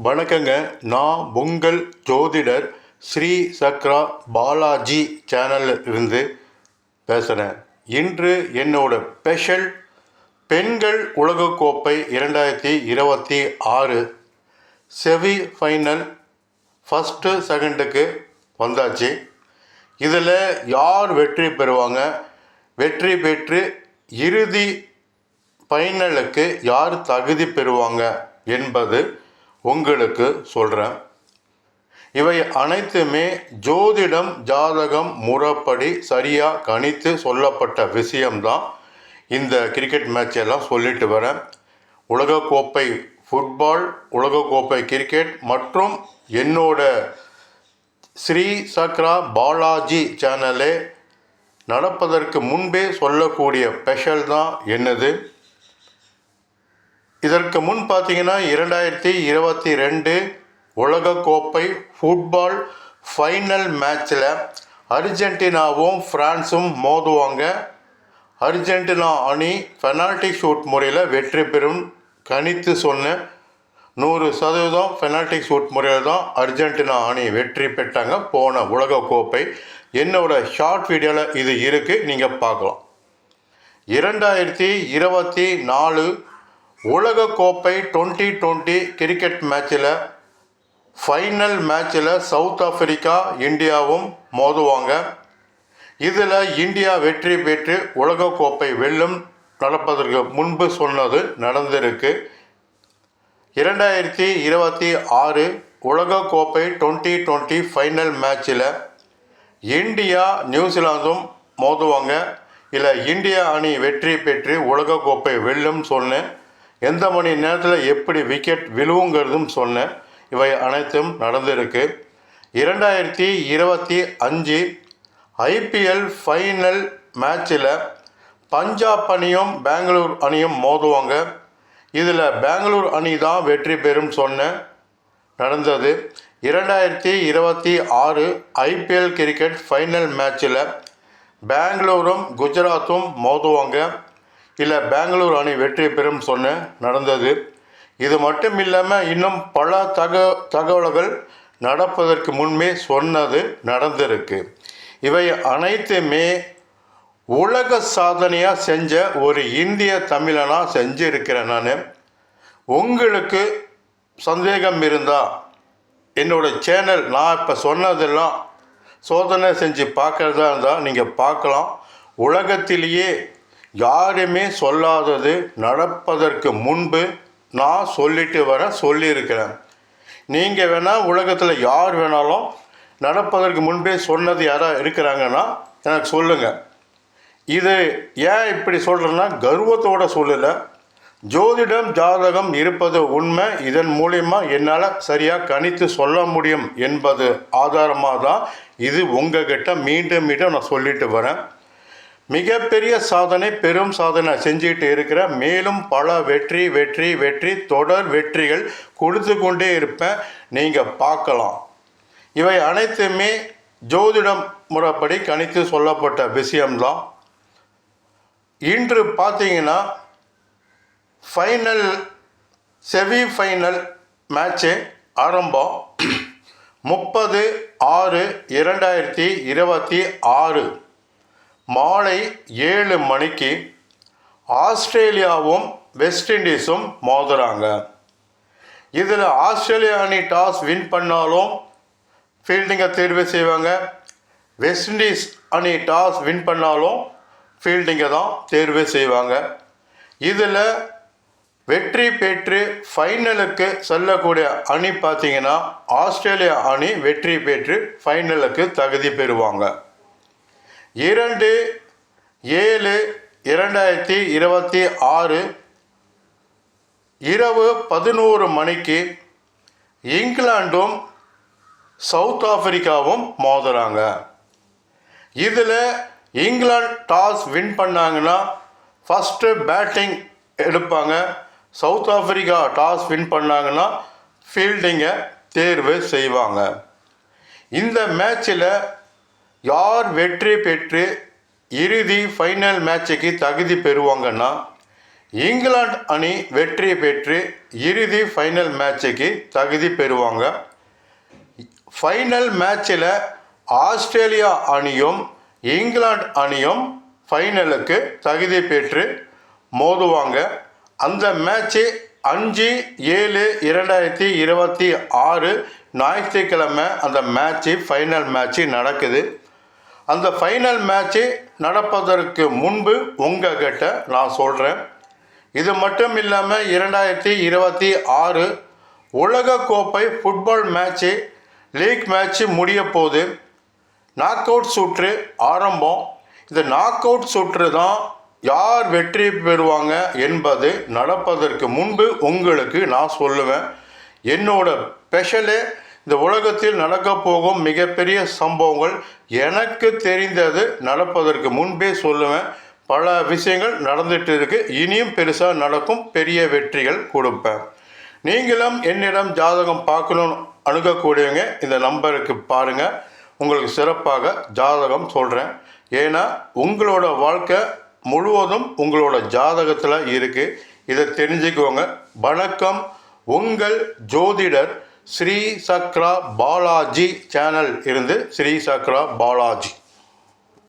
வணக்கங்க. நான் உங்கள் ஜோதிடர் ஸ்ரீ சக்ரா பாலாஜி சேனலில் இருந்து பேசுகிறேன். இன்று என்னோட ஸ்பெஷல் பெண்கள் உலகக்கோப்பை 2026 செமி ஃபைனல் ஃபஸ்ட்டு செகண்டுக்கு வந்தாச்சு. இதில் யார் வெற்றி பெறுவாங்க, வெற்றி பெற்று இறுதி ஃபைனலுக்கு யார் தகுதி பெறுவாங்க என்பது உங்களுக்கு சொல்கிறேன். இவை அனைத்துமே ஜோதிடம் ஜாதகம் முறைப்படி சரியாக கணித்து சொல்லப்பட்ட விஷயம்தான். இந்த கிரிக்கெட் மேட்ச் எல்லாம் சொல்லிட்டு வரேன். உலகக்கோப்பை ஃபுட்பால், உலகக்கோப்பை கிரிக்கெட் மற்றும் என்னோட ஸ்ரீ சக்ரா பாலாஜி சேனலே நடப்பதற்கு முன்பே சொல்லக்கூடிய ஸ்பெஷல் தான் என்னது. இதற்கு முன் பார்த்தீங்கன்னா 2022 உலகக்கோப்பை ஃபுட்பால் ஃபைனல் மேட்ச்சில் அர்ஜென்டினாவும் ஃப்ரான்ஸும் மோதுவாங்க. அர்ஜென்டினா அணி பெனால்டி ஷூட் முறையில் வெற்றி பெறும் கணித்து சொன்ன 100% பெனால்டி ஷூட் முறையில் தான் அர்ஜென்டினா அணி வெற்றி பெற்றாங்க போன உலகக்கோப்பை. என்னோட ஷார்ட் வீடியோவில் இது இருக்குது, நீங்கள் பார்க்கலாம். 2024 உலகக்கோப்பை 2020 கிரிக்கெட் மேட்சில் ஃபைனல் மேட்சில் சவுத் ஆஃப்ரிக்கா இந்தியாவும் மோதுவாங்க. இதில் இந்தியா வெற்றி பெற்று உலகக்கோப்பை வெல்லும் நடப்பதற்கு முன்பு சொன்னது நடந்திருக்கு. 2026 உலகக்கோப்பை 2020 ஃபைனல் மேட்சில் இந்தியா நியூசிலாந்தும் மோதுவாங்க. இல்லை, இந்தியா அணி வெற்றி பெற்று உலகக்கோப்பை வெல்லும் சொன்னேன். எந்த மணி நேரத்தில் எப்படி விக்கெட் விழுவுங்கிறதும் சொன்னேன். இவை அனைத்தும் நடந்திருக்கு. 2025 ஐபிஎல் ஃபைனல் மேட்சில் பஞ்சாப் அணியும் பெங்களூர் அணியும் மோதுவாங்க. இதில் பெங்களூர் அணி தான் வெற்றி பெறும் சொன்னேன், நடந்தது. 2026 ஐபிஎல் கிரிக்கெட் ஃபைனல் மேட்சில் பெங்களூரும் குஜராத்தும் மோதுவாங்க. இல்லை, பெங்களூர் அணி வெற்றி பெறும் சொன்ன நடந்தது. இது மட்டும் இல்லாமல் இன்னும் பல தகவல்கள் நடப்பதற்கு முன்பே சொன்னது நடந்திருக்கு. இவை அனைத்துமே உலக சாதனையாக செஞ்ச ஒரு இந்திய தமிழனாக செஞ்சுருக்கிறேன் நான். உங்களுக்கு சந்தேகம் இருந்தால் என்னோடய சேனல், நான் இப்போ சொன்னதெல்லாம் சோதனை செஞ்சு பார்க்குறதா இருந்தால் நீங்கள் பார்க்கலாம். உலகத்திலேயே யாருமே சொல்லாதது நடப்பதற்கு முன்பு நான் சொல்லியிருக்கிறேன். நீங்கள் வேணால் உலகத்தில் யார் வேணாலும் நடப்பதற்கு முன்பே சொன்னது யாராக இருக்கிறாங்கன்னா எனக்கு சொல்லுங்கள். இது ஏன் இப்படி சொல்கிறேன்னா, கர்வத்தோடு சொல்லலை. ஜோதிடம் ஜாதகம் இருப்பது உண்மை. இதன் மூலிமா என்னால் சரியாக கணித்து சொல்ல முடியும் என்பது ஆதாரமாக தான் இது உங்ககிட்ட மீண்டும் மீண்டும் நான் சொல்லிட்டு வரேன். மிகப்பெரிய சாதனை, பெரும் சாதனை செஞ்சுக்கிட்டு இருக்கிற, மேலும் பல வெற்றி வெற்றி வெற்றி தொடர் வெற்றிகள் கொடுத்து கொண்டே இருப்பேன், நீங்கள் பார்க்கலாம். இவை அனைத்துமே ஜோதிடம் முறைப்படி கணித்து சொல்லப்பட்ட விஷயம்தான். இன்று பார்த்தீங்கன்னா ஃபைனல் செமி ஃபைனல் மேட்ச்சு ஆரம்பம் 30/6/2026 மாலை 7 மணிக்கு ஆஸ்திரேலியாவும் வெஸ்ட் இண்டீஸும் மோதுறாங்க. இதில் ஆஸ்திரேலியா அணி டாஸ் வின் பண்ணாலும் ஃபீல்டிங்கை தேர்வு செய்வாங்க. வெஸ்ட் இண்டீஸ் அணி டாஸ் வின் பண்ணாலும் ஃபீல்டிங்கை தான் தேர்வு செய்வாங்க. இதில் வெற்றி பெற்று ஃபைனலுக்கு செல்லக்கூடிய அணி பார்த்திங்கன்னா ஆஸ்திரேலியா அணி வெற்றி பெற்று ஃபைனலுக்கு தகுதி பெறுவாங்க. 2/7/2026 இரவு 11 மணிக்கு இங்கிலாண்டும் சவுத் ஆஃப்ரிக்காவும் மோதுறாங்க. இதில் இங்கிலாந்து டாஸ் வின் பண்ணாங்கன்னா ஃபஸ்ட்டு பேட்டிங் எடுப்பாங்க. சவுத் ஆஃப்ரிக்கா டாஸ் வின் பண்ணாங்கன்னா ஃபீல்டிங்கை தேர்வு செய்வாங்க. இந்த மேட்சில் யார் வெற்றி பெற்று இறுதி ஃபைனல் மேட்சுக்கு தகுதி பெறுவாங்கன்னா இங்கிலாந்து அணி வெற்றி பெற்று இறுதி ஃபைனல் மேட்சுக்கு தகுதி பெறுவாங்க. ஃபைனல் மேட்சில் ஆஸ்திரேலியா அணியும் இங்கிலாந்து அணியும் ஃபைனலுக்கு தகுதி பெற்று மோதுவாங்க. அந்த மேட்ச்சு 5/7/2026 ஞாயிற்றுக்கிழமை அந்த மேட்ச்சு ஃபைனல் மேட்ச்சு நடக்குது. அந்த ஃபைனல் மேட்ச்சு நடப்பதற்கு முன்பு உங்ககிட்ட நான் சொல்கிறேன். இது மட்டும் இல்லாமல் 2026 உலகக்கோப்பை ஃபுட்பால் மேட்ச்சு லீக் மேட்ச்சு முடிய போது நாக் அவுட் சுற்று ஆரம்பம். இந்த நாக் அவுட் சுற்று தான் யார் வெற்றி பெறுவாங்க என்பது நடப்பதற்கு முன்பு உங்களுக்கு நான் சொல்லுவேன். என்னோட ஸ்பெஷலே இந்த உலகத்தில் நடக்க போகும் மிகப்பெரிய சம்பவங்கள் எனக்கு தெரிந்தது நடப்பதற்கு முன்பே சொல்லுவேன். பல விஷயங்கள் நடந்துட்டு இருக்கு, இனியும் பெருசாக நடக்கும், பெரிய வெற்றிகள் கொடுப்பேன். நீங்களும் என்னிடம் ஜாதகம் பார்க்கணும்னு அணுகக்கூடியவங்க இந்த நம்பருக்கு பாருங்கள். உங்களுக்கு சிறப்பாக ஜாதகம் சொல்கிறேன். ஏன்னா உங்களோட வாழ்க்கை முழுவதும் உங்களோட ஜாதகத்தில் இருக்குது. இதை தெரிஞ்சுக்குவோங்க. வணக்கம், உங்கள் ஜோதிடர் ஸ்ரீ சக்ரா பாலாஜி சேனல் இருந்து ஸ்ரீ சக்ரா பாலாஜி.